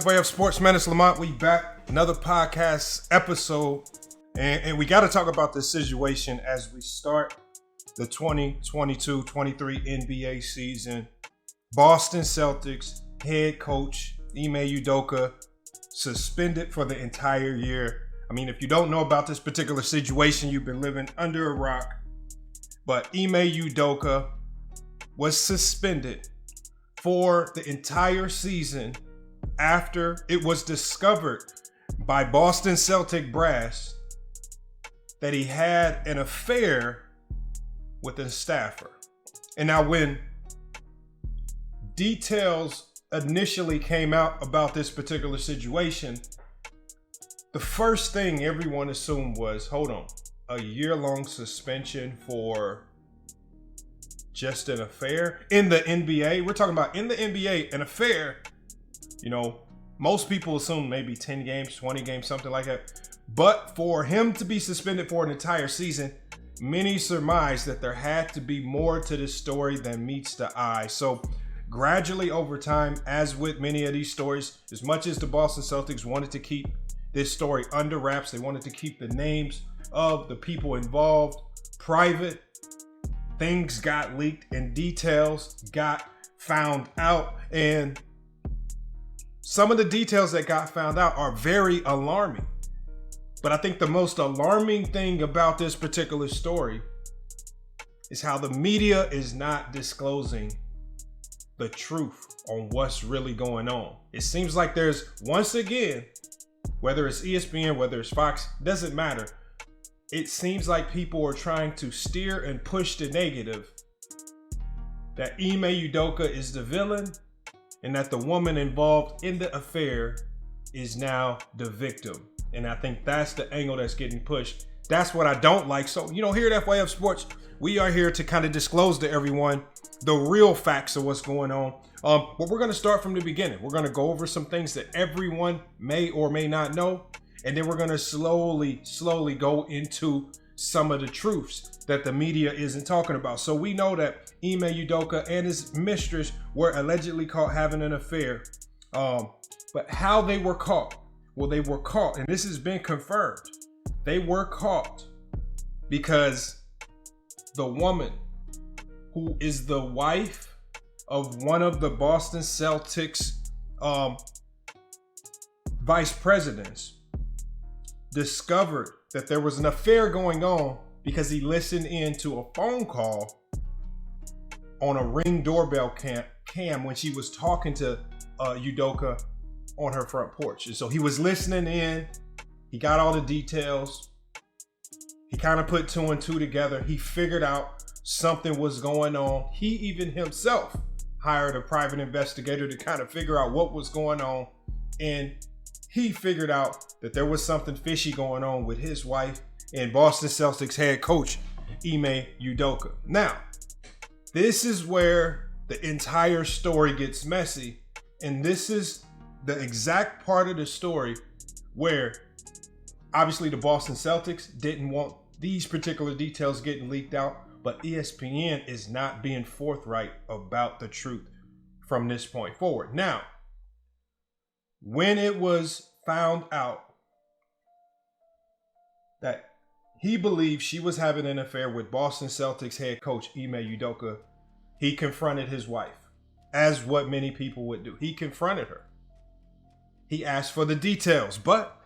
SFAF Sportsman, it's Lamont. We back, another podcast episode. And we got to talk about this situation as we start the 2022-23 NBA season. Boston Celtics head coach Ime Udoka suspended for the entire year. I mean, if you don't know about this particular situation, you've been living under a rock. But Ime Udoka was suspended for the entire season after it was discovered by Boston Celtic brass that he had an affair with a staffer. And now when details initially came out about this particular situation, the first thing everyone assumed was, hold on, a year-long suspension for just an affair in the NBA? We're talking about in the NBA, an affair. You know, most people assume maybe 10 games, 20 games, something like that. But for him to be suspended for an entire season, many surmise that there had to be more to this story than meets the eye. So gradually over time, as with many of these stories, as much as the Boston Celtics wanted to keep this story under wraps, they wanted to keep the names of the people involved private, things got leaked and details got found out. And some of the details that got found out are very alarming. But I think the most alarming thing about this particular story is how the media is not disclosing the truth on what's really going on. It seems like there's, once again, whether it's ESPN, whether it's Fox, doesn't matter. It seems like people are trying to steer and push the negative, that Ime Udoka is the villain and that the woman involved in the affair is now the victim. And I think that's the angle that's getting pushed. That's what I don't like. So, you know, here at FYF Sports, we are here to kind of disclose to everyone the real facts of what's going on. But we're going to start from the beginning. We're going to go over some things that everyone may or may not know. And then we're going to slowly go into some of the truths that the media isn't talking about. So we know that Ime Udoka and his mistress were allegedly caught having an affair. But how they were caught? Well, they were caught, and this has been confirmed. They were caught because the woman who is the wife of one of the Boston Celtics vice presidents discovered that there was an affair going on because he listened in to a phone call on a Ring doorbell cam when she was talking to Udoka on her front porch. And so he was listening in. He got all the details. He kind of put two and two together. He figured out something was going on. He even himself hired a private investigator to kind of figure out what was going on. And he figured out that there was something fishy going on with his wife and Boston Celtics head coach, Ime Udoka. Now, this is where the entire story gets messy. And this is the exact part of the story where obviously the Boston Celtics didn't want these particular details getting leaked out, but ESPN is not being forthright about the truth from this point forward. Now, when it was found out that he believed she was having an affair with Boston Celtics head coach Ime Udoka, he confronted his wife, as what many people would do. He confronted her. He asked for the details, but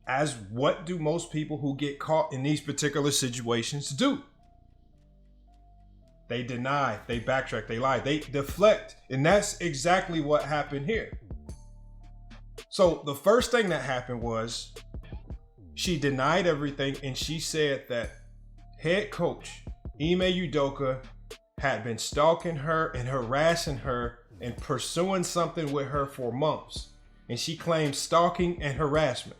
as what do most people who get caught in these particular situations do? They deny, they backtrack, they lie, they deflect. And that's exactly what happened here. So the first thing that happened was she denied everything, and she said that head coach Ime Udoka had been stalking her and harassing her and pursuing something with her for months. And she claimed stalking and harassment.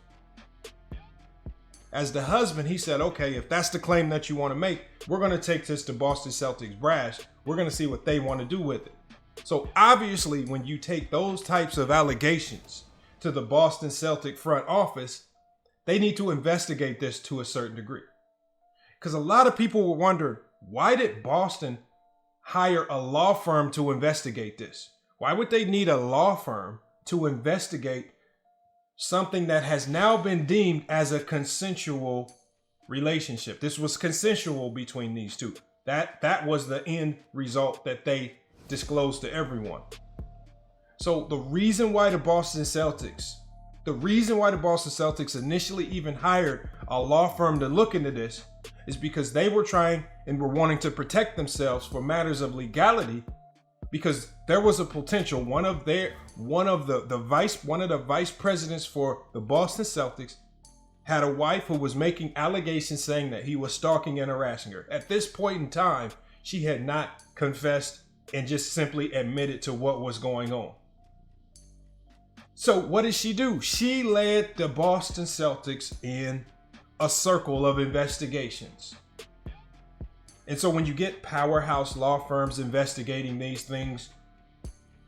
As the husband, he said, okay, if that's the claim that you want to make, we're going to take this to Boston Celtics brass. We're going to see what they want to do with it. So obviously, when you take those types of allegations to the Boston Celtic front office, they need to investigate this to a certain degree. Because a lot of people were wondering, why did Boston hire a law firm to investigate this? Why would they need a law firm to investigate something that has now been deemed as a consensual relationship? This was consensual between these two. That was the end result that they disclosed to everyone. So the reason why the Boston Celtics initially even hired a law firm to look into this is because they were trying and were wanting to protect themselves for matters of legality, because there was a potential one of the vice presidents for the Boston Celtics had a wife who was making allegations saying that he was stalking and harassing her. At this point in time, she had not confessed and just simply admitted to what was going on. So what did she do? She led the Boston Celtics in a circle of investigations. And so when you get powerhouse law firms investigating these things,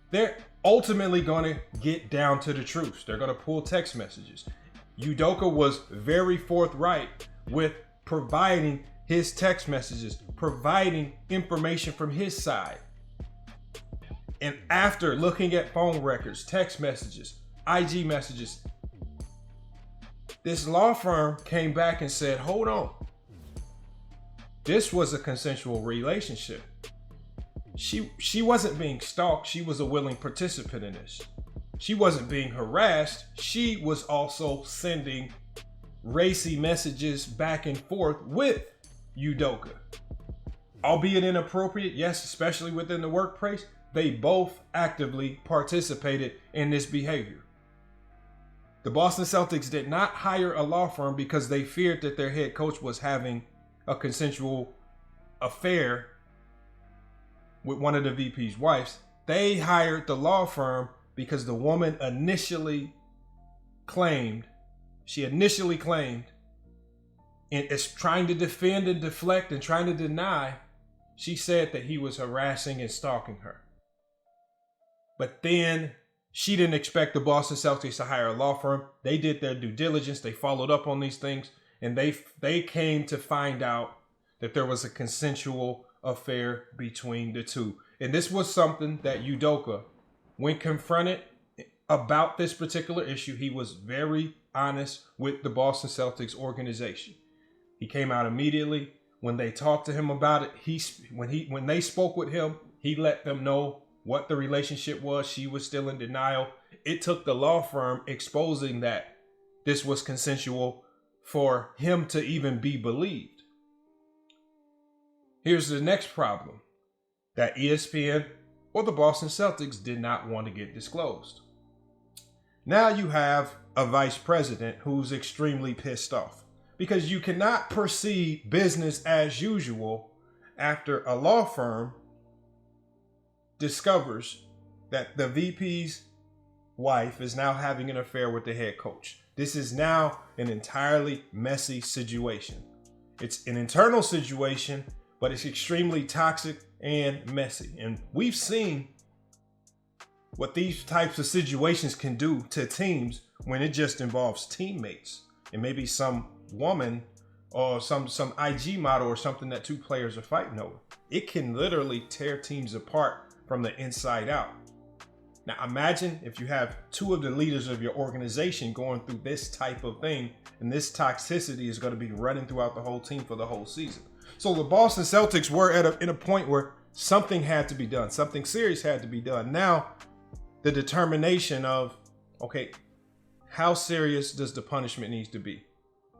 they're ultimately going to get down to the truth. They're going to pull text messages. Udoka was very forthright with providing his text messages, providing information from his side. And after looking at phone records, text messages, IG messages, this law firm came back and said, hold on. This was a consensual relationship. She wasn't being stalked. She was a willing participant in this. She wasn't being harassed. She was also sending racy messages back and forth with Udoka. Albeit inappropriate, yes, especially within the workplace, they both actively participated in this behavior. The Boston Celtics did not hire a law firm because they feared that their head coach was having a consensual affair with one of the VP's wives. They hired the law firm because the woman initially claimed, and is trying to defend and deflect and trying to deny, she said that he was harassing and stalking her. But then she didn't expect the Boston Celtics to hire a law firm. They did their due diligence. They followed up on these things, and they came to find out that there was a consensual affair between the two. And this was something that Udoka, when confronted about this particular issue, he was very honest with the Boston Celtics organization. He came out immediately. When they talked to him about it, when they spoke with him, he let them know what the relationship was. She was still in denial. It took the law firm exposing that this was consensual for him to even be believed. Here's the next problem that ESPN or the Boston Celtics did not want to get disclosed. Now you have a vice president who's extremely pissed off because you cannot proceed business as usual after a law firm discovers that the VP's wife is now having an affair with the head coach. This is now an entirely messy situation. It's an internal situation, but it's extremely toxic and messy. And we've seen what these types of situations can do to teams when it just involves teammates and maybe some woman or some IG model or something that two players are fighting over. It can literally tear teams apart from the inside out. Now imagine if you have two of the leaders of your organization going through this type of thing, and this toxicity is going to be running throughout the whole team for the whole season. So the Boston Celtics were in a point where something had to be done. Something serious had to be done. Now the determination of, okay, how serious does the punishment need to be?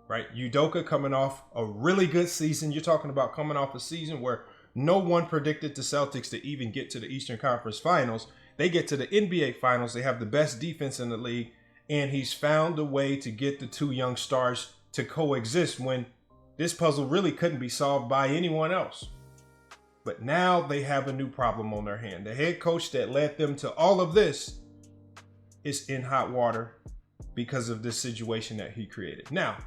Right? Udoka coming off a really good season. You're talking about coming off a season where no one predicted the Celtics to even get to the Eastern Conference Finals. They get to the NBA Finals. They have the best defense in the league. And he's found a way to get the two young stars to coexist when this puzzle really couldn't be solved by anyone else. But now they have a new problem on their hand. The head coach that led them to all of this is in hot water because of this situation that he created. Now,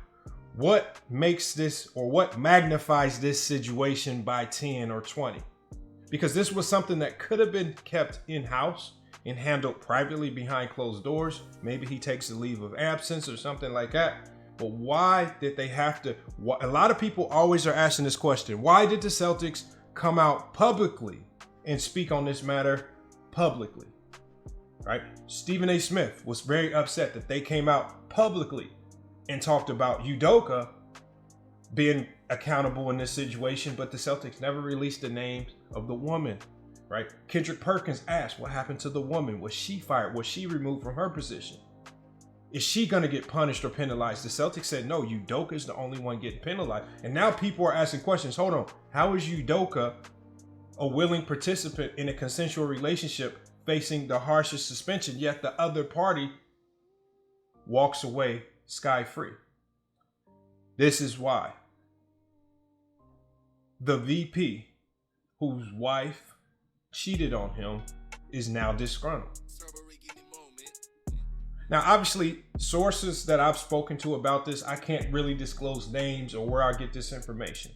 what makes this, or what magnifies this situation by 10 or 20? Because this was something that could have been kept in-house and handled privately behind closed doors. Maybe he takes a leave of absence or something like that. But why did they have to? A lot of people always are asking this question. Why did the Celtics come out publicly and speak on this matter publicly? right? Stephen A. Smith was very upset that they came out publicly and talked about Udoka being accountable in this situation, but the Celtics never released the names of the woman, right? Kendrick Perkins asked, what happened to the woman? Was she fired? Was she removed from her position? Is she going to get punished or penalized? The Celtics said, no, Udoka is the only one getting penalized. And now people are asking questions. Hold on. How is Udoka a willing participant in a consensual relationship facing the harshest suspension, yet the other party walks away sky-free? This is why the VP, whose wife cheated on him, is now disgruntled. Now, obviously, sources that I've spoken to about this, I can't really disclose names or where I get this information.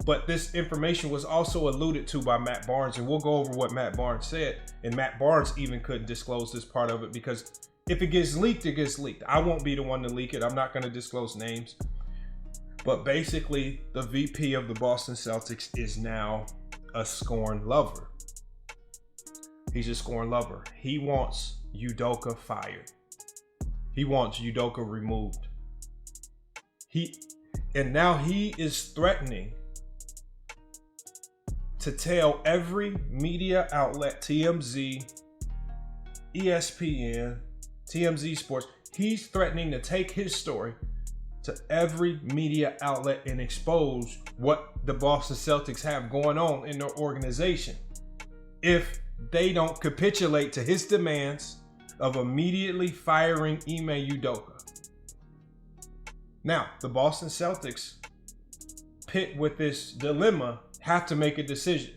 But this information was also alluded to by Matt Barnes, and we'll go over what Matt Barnes said. And Matt Barnes even couldn't disclose this part of it because if it gets leaked, it gets leaked. I won't be the one to leak it. I'm not going to disclose names. But basically, the VP of the Boston Celtics is now a scorned lover. He's a scorned lover. He wants Udoka fired. He wants Udoka removed. And now he is threatening to tell every media outlet, TMZ, ESPN, TMZ Sports, he's threatening to take his story to every media outlet and expose what the Boston Celtics have going on in their organization if they don't capitulate to his demands of immediately firing Ime Udoka. Now, the Boston Celtics, pit with this dilemma, have to make a decision.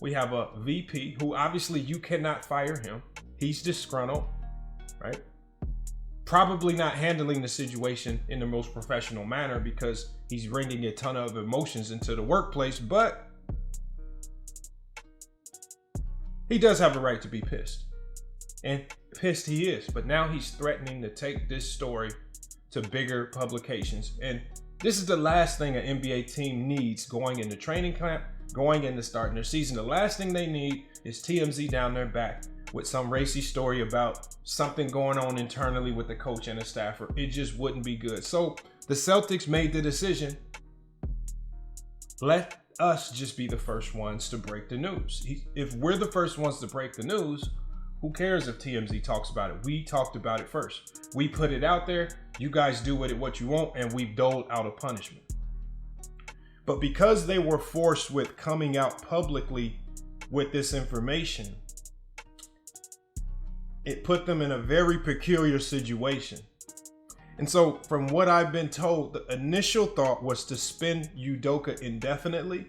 We have a VP who obviously you cannot fire him. He's disgruntled, right? Probably not handling the situation in the most professional manner because he's bringing a ton of emotions into the workplace, but he does have a right to be pissed. And pissed he is, but now he's threatening to take this story to bigger publications. And this is the last thing an NBA team needs going into training camp, going into starting their season. The last thing they need is TMZ down their back with some racy story about something going on internally with the coach and the staffer. It just wouldn't be good. So the Celtics made the decision, let us just be the first ones to break the news. If we're the first ones to break the news, who cares if TMZ talks about it? We talked about it first. We put it out there. You guys do with it what you want, and we've doled out a punishment. But because they were forced with coming out publicly with this information, it put them in a very peculiar situation. And so from what I've been told, the initial thought was to suspend Udoka indefinitely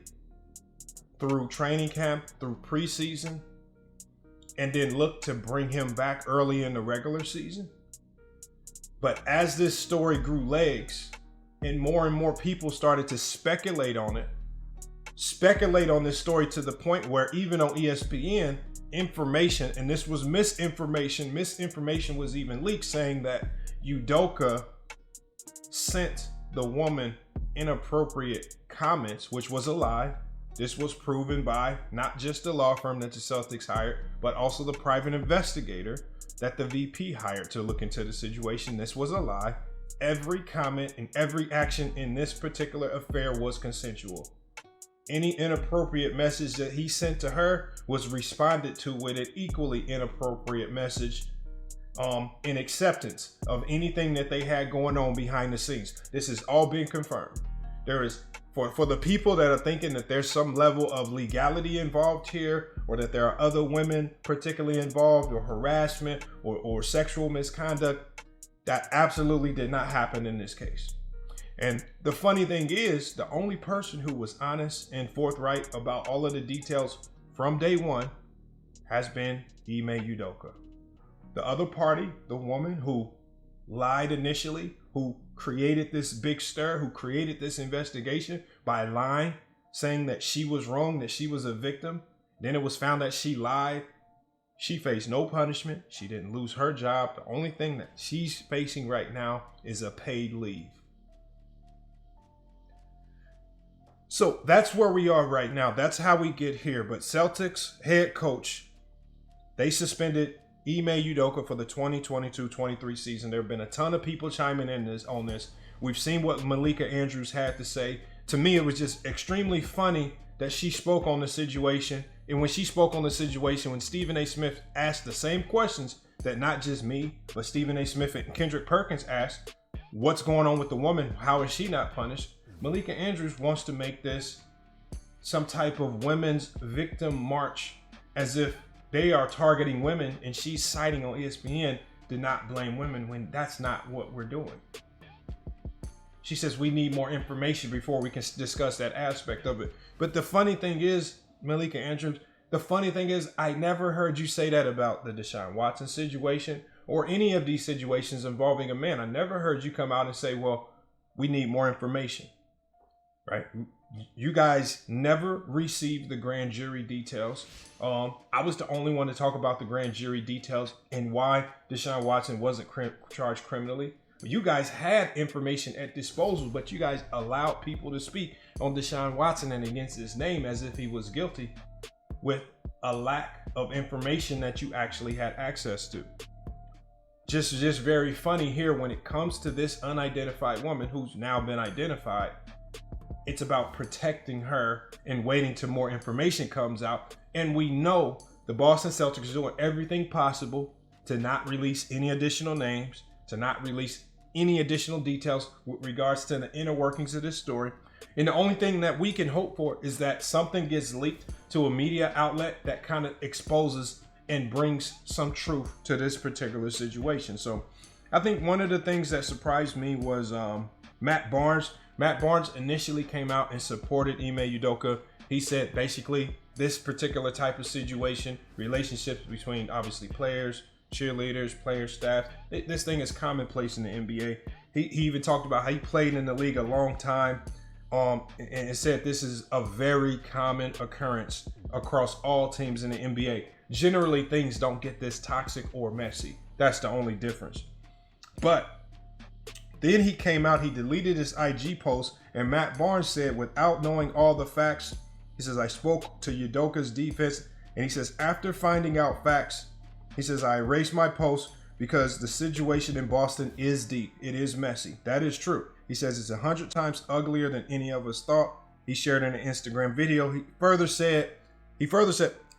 through training camp, through preseason, and then look to bring him back early in the regular season. But as this story grew legs and more people started to speculate on this story to the point where even on ESPN, information, and this was misinformation was even leaked saying that Udoka sent the woman inappropriate comments, which was a lie. This was proven by not just the law firm that the Celtics hired, but also the private investigator that the VP hired to look into the situation. This was a lie. Every comment and every action in this particular affair was consensual. Any inappropriate message that he sent to her was responded to with an equally inappropriate message in acceptance of anything that they had going on behind the scenes. This has all been confirmed. There is, for the people that are thinking that there's some level of legality involved here, or that there are other women particularly involved, or harassment or sexual misconduct, that absolutely did not happen in this case. And the funny thing is, the only person who was honest and forthright about all of the details from day one has been Ime Udoka. The other party, the woman who lied initially, who created this big stir, who created this investigation by lying, saying that she was wrong, that she was a victim. Then it was found that she lied. She faced no punishment. She didn't lose her job. The only thing that she's facing right now is a paid leave. So that's where we are right now. That's how we get here. But Celtics head coach They suspended Ime Udoka for the 2022-23 season. There have been a ton of people chiming in on this. We've seen what Malika Andrews had to say. To me, it was just extremely funny that she spoke on the situation. And when she spoke on the situation, when Stephen A. Smith asked the same questions that not just me, but Stephen A. Smith and Kendrick Perkins asked, what's going on with the woman? How is she not punished? Malika Andrews wants to make this some type of women's victim march, as if they are targeting women, and she's citing on ESPN to not blame women, when that's not what we're doing. She says we need more information before we can discuss that aspect of it. But the funny thing is, Malika Andrews, the funny thing is, I never heard you say that about the Deshaun Watson situation or any of these situations involving a man. I never heard you come out and say, well, we need more information, right? You guys never received the grand jury details. I was the only one to talk about the grand jury details and why Deshaun Watson wasn't charged criminally. You guys had information at disposal, but you guys allowed people to speak on Deshaun Watson and against his name as if he was guilty, with a lack of information that you actually had access to. Just very funny here when it comes to this unidentified woman who's now been identified. It's about protecting her and waiting till more information comes out. And we know the Boston Celtics are doing everything possible to not release any additional names, to not release any additional details with regards to the inner workings of this story. And the only thing that we can hope for is that something gets leaked to a media outlet that kind of exposes and brings some truth to this particular situation. So I think one of the things that surprised me was Matt Barnes. Matt Barnes initially came out and supported Ime Udoka. He said basically this particular type of situation, relationships between obviously players, cheerleaders, players, staff, this thing is commonplace in the NBA. He even talked about how he played in the league a long time, and said this is a very common occurrence across all teams in the NBA. Generally, things don't get this toxic or messy. That's the only difference. But then he came out, he deleted his IG post, and Matt Barnes said, without knowing all the facts, he says, I spoke to Udoka's defense, and he says, after finding out facts, he says, I erased my post because the situation in Boston is deep. It is messy. That is true. He says it's 100 times uglier than any of us thought. He shared in an Instagram video. He further said,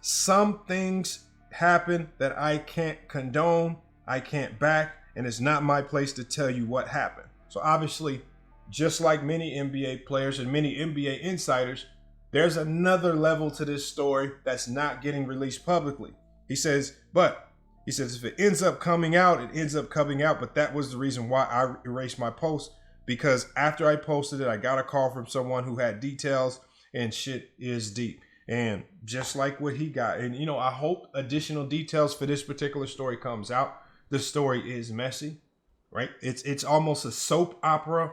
some things happen that I can't condone, I can't back, and it's not my place to tell you what happened. So obviously, just like many NBA players and many NBA insiders, there's another level to this story that's not getting released publicly. He says, if it ends up coming out, it ends up coming out. But that was the reason why I erased my post, because after I posted it, I got a call from someone who had details, and shit is deep. And just like what he got, and I hope additional details for this particular story comes out. The story is messy, right? It's almost a soap opera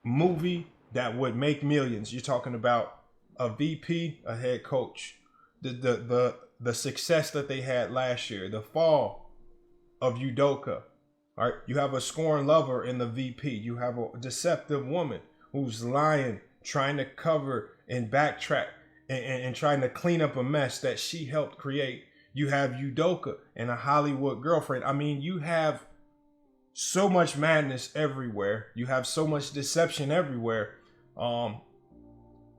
movie that would make millions. You're talking about a VP, a head coach, the success that they had last year, the fall of Udoka. All right, you have a scorn lover in the VP. You have a deceptive woman who's lying, trying to cover and backtrack and trying to clean up a mess that she helped create. You have Udoka and a Hollywood girlfriend. I mean, you have so much madness everywhere. You have so much deception everywhere.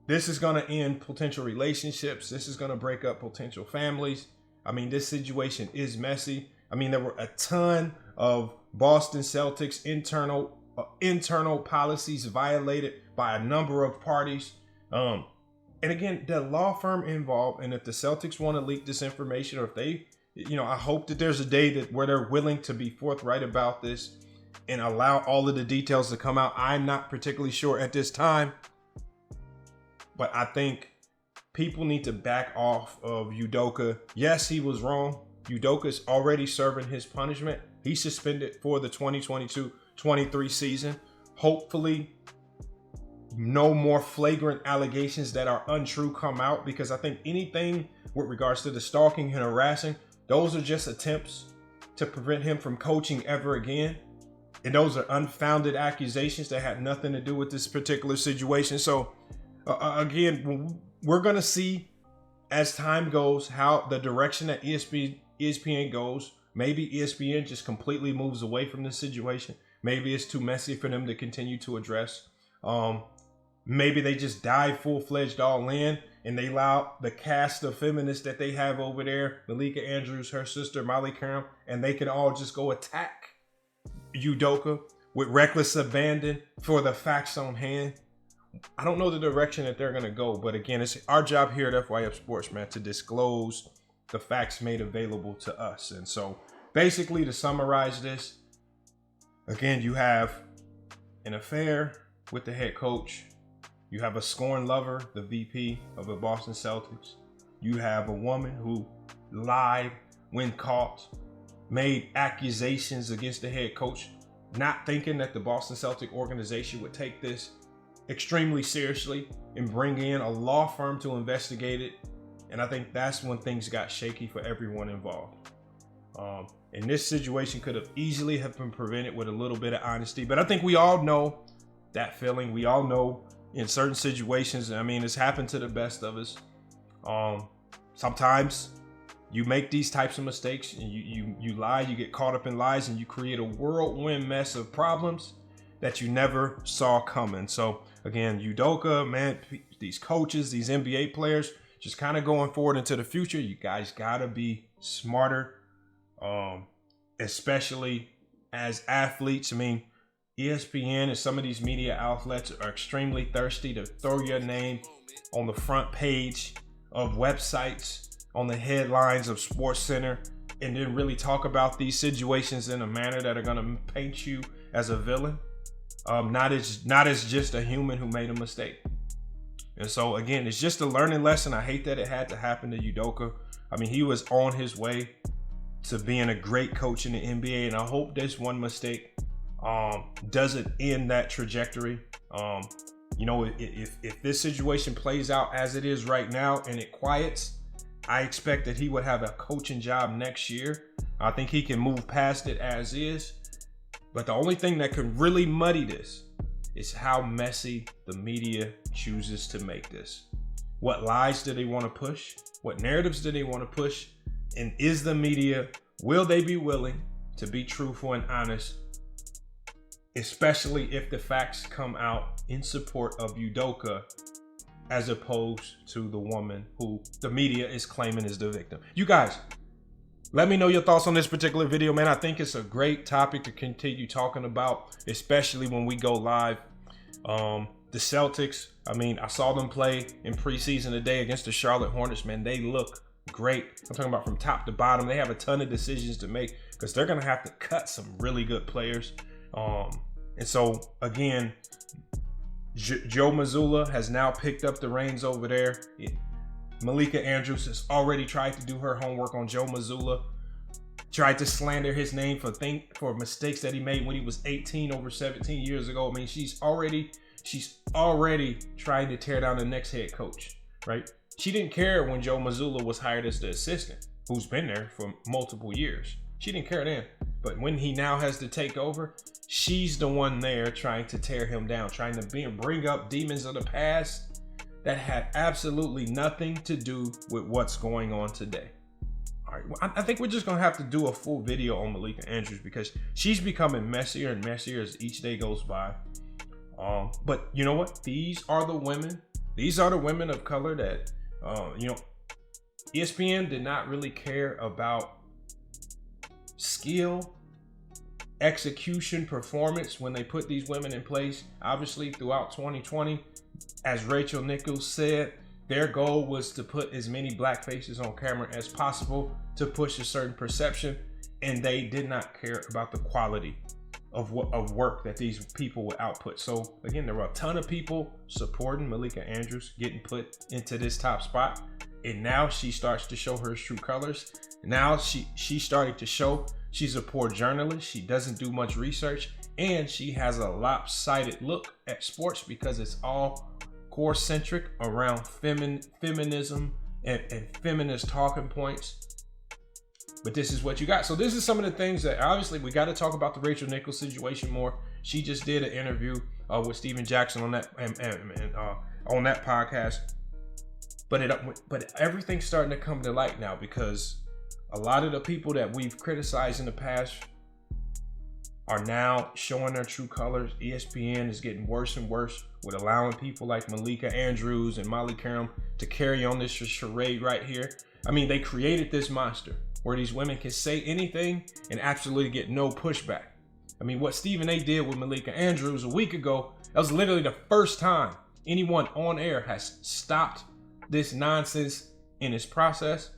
This is going to end potential relationships. This is going to break up potential families. I mean, this situation is messy. I mean, there were a ton of Boston Celtics internal policies violated by a number of parties. And again, the law firm involved, and if the Celtics want to leak this information, or if they, I hope that there's a day where they're willing to be forthright about this and allow all of the details to come out. I'm not particularly sure at this time, but I think people need to back off of Udoka. Yes, he was wrong. Udoka's already serving his punishment. He's suspended for the 2022-23 season. Hopefully, no more flagrant allegations that are untrue come out, because I think anything with regards to the stalking and harassing, those are just attempts to prevent him from coaching ever again. And those are unfounded accusations that had nothing to do with this particular situation. So again, we're going to see as time goes how the direction that ESPN ESPN goes. Maybe ESPN just completely moves away from this situation. Maybe it's too messy for them to continue to address. Maybe they just dive full-fledged all in and they allow the cast of feminists that they have over there, Malika Andrews, her sister, Molly Karam, and they can all just go attack Udoka with reckless abandon for the facts on hand. I don't know the direction that they're going to go, but again, it's our job here at FYF Sports, man, to disclose the facts made available to us. And so basically, to summarize this, again, you have an affair with the head coach. You have a scorned lover, the VP of the Boston Celtics. You have a woman who lied when caught, made accusations against the head coach, not thinking that the Boston Celtic organization would take this extremely seriously and bring in a law firm to investigate it. And I think that's when things got shaky for everyone involved. And this situation could have easily have been prevented with a little bit of honesty. But I think we all know that feeling. We all know in certain situations, I mean, it's happened to the best of us. Sometimes you make these types of mistakes and you lie, you get caught up in lies, and you create a whirlwind mess of problems that you never saw coming. So again, Udoka, man, these coaches, these NBA players, just kind of going forward into the future, you guys gotta be smarter, especially as athletes. I mean, ESPN and some of these media outlets are extremely thirsty to throw your name on the front page of websites, on the headlines of SportsCenter, and then really talk about these situations in a manner that are going to paint you as a villain, not as just a human who made a mistake. And so again, it's just a learning lesson. I hate that it had to happen to Udoka. I mean, he was on his way to being a great coach in the NBA, and I hope this one mistake doesn't end that trajectory. You know, if this situation plays out as it is right now and it quiets, I expect that he would have a coaching job next year. I think he can move past it as is. But the only thing that can really muddy this is how messy the media chooses to make this. What lies do they want to push? What narratives do they want to push? And is the media, will they be willing to be truthful and honest, especially if the facts come out in support of Udoka as opposed to the woman who the media is claiming is the victim? You guys, let me know your thoughts on this particular video, man. I think it's a great topic to continue talking about, especially when we go live. The Celtics, I mean, I saw them play in preseason today against the Charlotte Hornets, man. They look great. I'm talking about from top to bottom. They have a ton of decisions to make because they're going to have to cut some really good players. And so, again, Joe Mazzulla has now picked up the reins over there. Malika Andrews has already tried to do her homework on Joe Mazzulla, tried to slander his name for mistakes that he made when he was 18 over 17 years ago. I mean, she's already trying to tear down the next head coach, right? She didn't care when Joe Mazzulla was hired as the assistant, who's been there for multiple years. She didn't care then. But when he now has to take over, she's the one there trying to tear him down, trying to bring up demons of the past that had absolutely nothing to do with what's going on today. All right, I think we're just gonna have to do a full video on Malika Andrews because she's becoming messier and messier as each day goes by. But you know what? These are the women of color that, ESPN did not really care about skill, execution, performance when they put these women in place. Obviously, throughout 2020, as Rachel Nichols said, their goal was to put as many black faces on camera as possible to push a certain perception, and they did not care about the quality of work that these people would output. So again, there were a ton of people supporting Malika Andrews getting put into this top spot, and now she starts to show her true colors. Now she's starting to show she's a poor journalist. She doesn't do much research, and she has a lopsided look at sports because it's all core-centric around feminism and feminist talking points. But this is what you got. So this is some of the things that obviously we got to talk about the Rachel Nichols situation more. She just did an interview with Steven Jackson on that on that podcast. But everything's starting to come to light now because A lot of the people that we've criticized in the past are now showing their true colors. ESPN is getting worse and worse with allowing people like Malika Andrews and Molly Karam to carry on this charade right here. I mean, they created this monster where these women can say anything and absolutely get no pushback. I mean, what Stephen A. did with Malika Andrews a week ago, that was literally the first time anyone on air has stopped this nonsense in its process,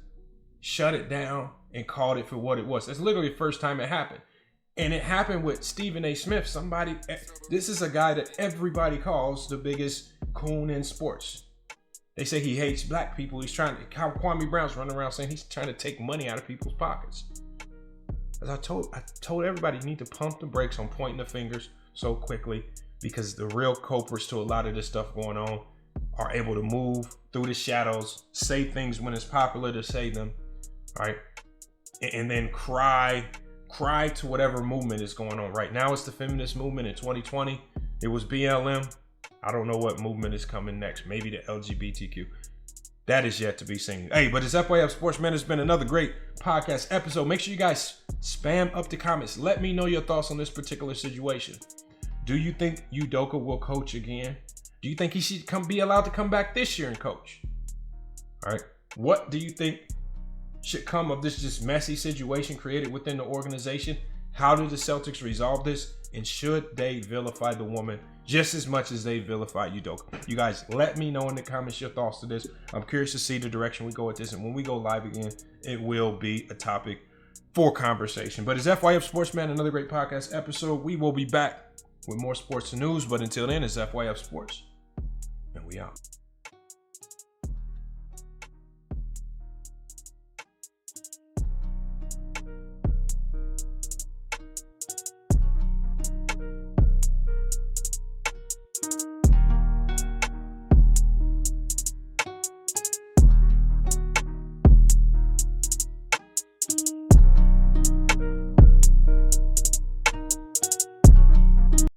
shut it down, and called it for what it was. That's literally the first time it happened. And it happened with Stephen A. Smith. This is a guy that everybody calls the biggest coon in sports. They say he hates black people. Kwame Brown's running around saying he's trying to take money out of people's pockets. As I told everybody, you need to pump the brakes on pointing the fingers so quickly, because the real culprits to a lot of this stuff going on are able to move through the shadows, say things when it's popular to say them, right? And then cry to whatever movement is going on. Right now it's the feminist movement. In 2020, it was BLM. I don't know what movement is coming next. Maybe the LGBTQ. That is yet to be seen. Hey, but it's FYF Sports, man. It's been another great podcast episode. Make sure you guys spam up the comments. Let me know your thoughts on this particular situation. Do you think Udoka will coach again? Do you think he should be allowed to come back this year and coach? All right. What do you think should come of this just messy situation created within the organization? How do the Celtics resolve this? And should they vilify the woman just as much as they vilify Udoka? You guys, let me know in the comments your thoughts to this. I'm curious to see the direction we go with this. And when we go live again, it will be a topic for conversation. But it's FYF Sportsman, another great podcast episode. We will be back with more sports news. But until then, it's FYF Sports. And we out.